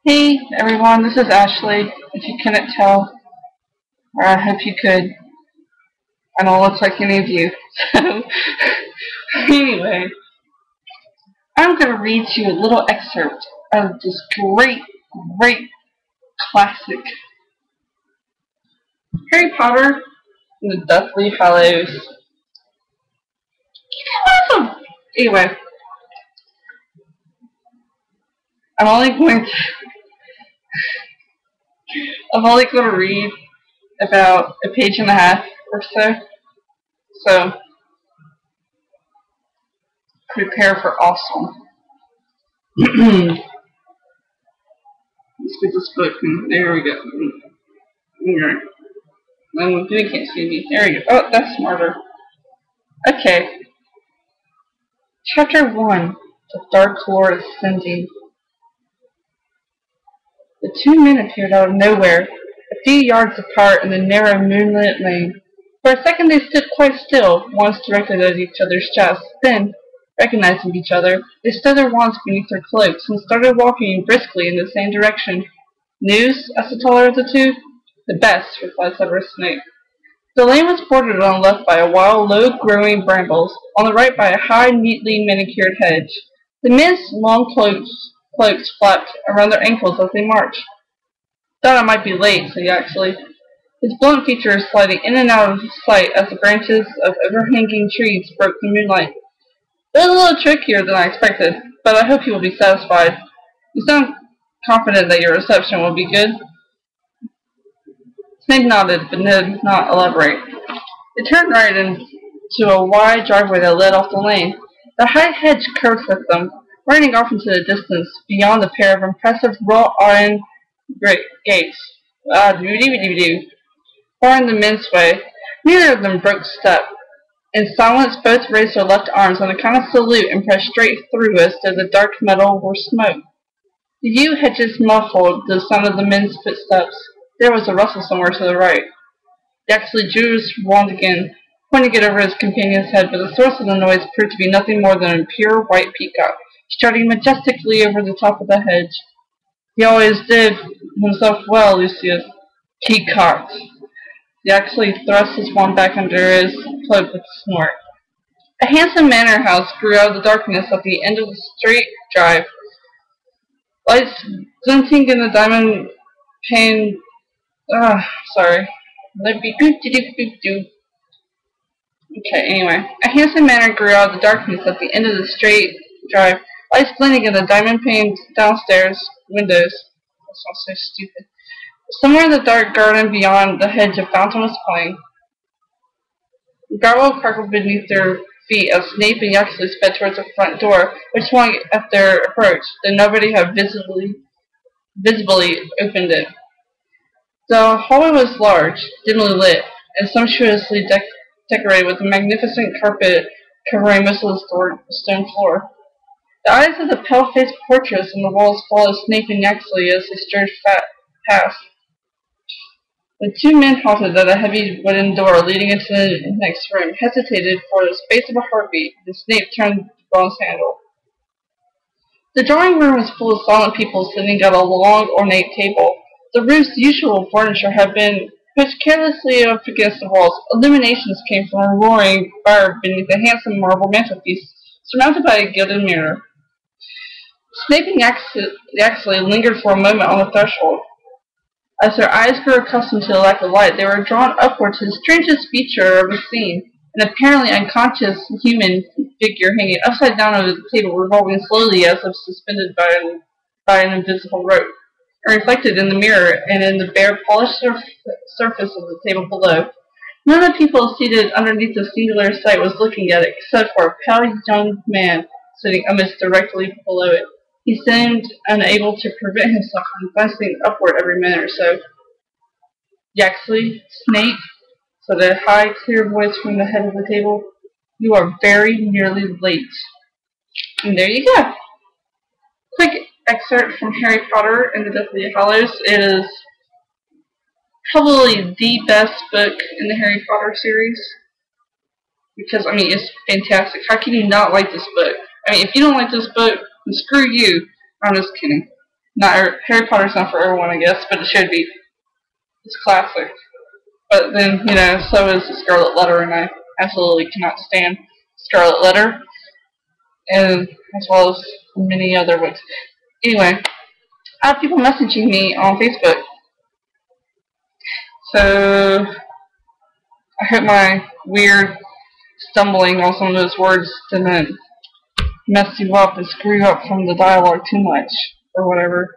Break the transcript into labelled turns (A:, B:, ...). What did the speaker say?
A: Hey everyone, this is Ashley. If you couldn't tell, or I hope you could, I don't look like any of you. So, anyway, I'm going to read to you a little excerpt of this great classic, Harry Potter and the Deathly Hallows. Awesome! Anyway, I'm only going to, I'm only going to read about a page and a half or so. So, prepare for awesome. Let's get this book. There we go. Alright. You can't see me. There we go. Oh, that's smarter. Okay. Chapter 1. The Dark Lord Ascending. The two men appeared out of nowhere, a few yards apart in the narrow moonlit lane. For a second they stood quite still, wands directed at each other's chests. Then, recognizing each other, they stowed their wands beneath their cloaks and started walking briskly in the same direction. News? Asked the taller of the two. The best, replied Severus Snape. The lane was bordered on the left by a wild, low-growing brambles, on the right by a high, neatly manicured hedge. The men's long cloaks flapped around their ankles as they marched. Thought I might be late, said Yaxley, his blunt features sliding in and out of sight as the branches of overhanging trees broke the moonlight. It was a little trickier than I expected, but I hope you will be satisfied. You sound confident that your reception will be good. Snape nodded, but did not elaborate. They turned right into a wide driveway that led off the lane. The high hedge curved with them, running off into the distance beyond a pair of impressive wrought iron gates. Far in the men's way, neither of them broke step. In silence, both raised their left arms on a kind of salute and pressed straight through us though the dark metal were smoke. The yew hedges muffled the sound of the men's footsteps. There was a rustle somewhere to the right. Yaxley drew his wand again, pointing it over his companion's head, but the source of the noise proved to be nothing more than a pure white peacock, strutting majestically over the top of the hedge. He always did himself well, Lucius. Peacock. Yaxley thrust his wand back under his cloak with a snort. A handsome manor house grew out of the darkness at the end of the straight drive. Lights glinting in the diamond pane. Sorry. Okay, anyway. A handsome manor grew out of the darkness at the end of the straight drive. Lights glinting in the diamond paned downstairs windows. That sounds so stupid. Somewhere in the dark garden beyond the hedge, a fountain was playing. Gravel crackled beneath their feet as Snape and Yaxley sped towards the front door, which swung at their approach, though nobody had visibly opened it. The hallway was large, dimly lit, and sumptuously decorated with a magnificent carpet covering most of the stone floor. The eyes of the pale-faced portraits on the walls followed Snape and Yaxley as they strode past. The two men halted at a heavy wooden door leading into the next room, hesitated for the space of a heartbeat, and Snape turned the bronze handle. The drawing room was full of silent people sitting at a long, ornate table. The room's usual furniture had been pushed carelessly up against the walls. Illuminations came from a roaring fire beneath a handsome marble mantelpiece, surmounted by a gilded mirror. Snape and Yaxley lingered for a moment on the threshold. As their eyes grew accustomed to the lack of light, they were drawn upward to the strangest feature of the scene, an apparently unconscious human figure hanging upside down over the table, revolving slowly as if suspended by an invisible rope, and reflected in the mirror and in the bare, polished surface of the table below. None of the people seated underneath the singular sight was looking at it, except for a pale young man sitting almost directly below it. He seemed unable to prevent himself from glancing upward every minute or so. Yaxley, Snape, said a high, clear voice from the head of the table, you are very nearly late. And there you go. Quick excerpt from Harry Potter and the Deathly Hallows. It is probably the best book in the Harry Potter series. Because, I mean, it's fantastic. How can you not like this book? I mean, if you don't like this book, then screw you. I'm just kidding. Not Harry Potter's not for everyone, I guess, but it should be. It's classic. But then, so is the Scarlet Letter, and I absolutely cannot stand Scarlet Letter, and as well as many other books. Anyway, I have people messaging me on Facebook, so I hope my weird stumbling on some of those words didn't mess you up and screw you up from the dialogue too much, or whatever.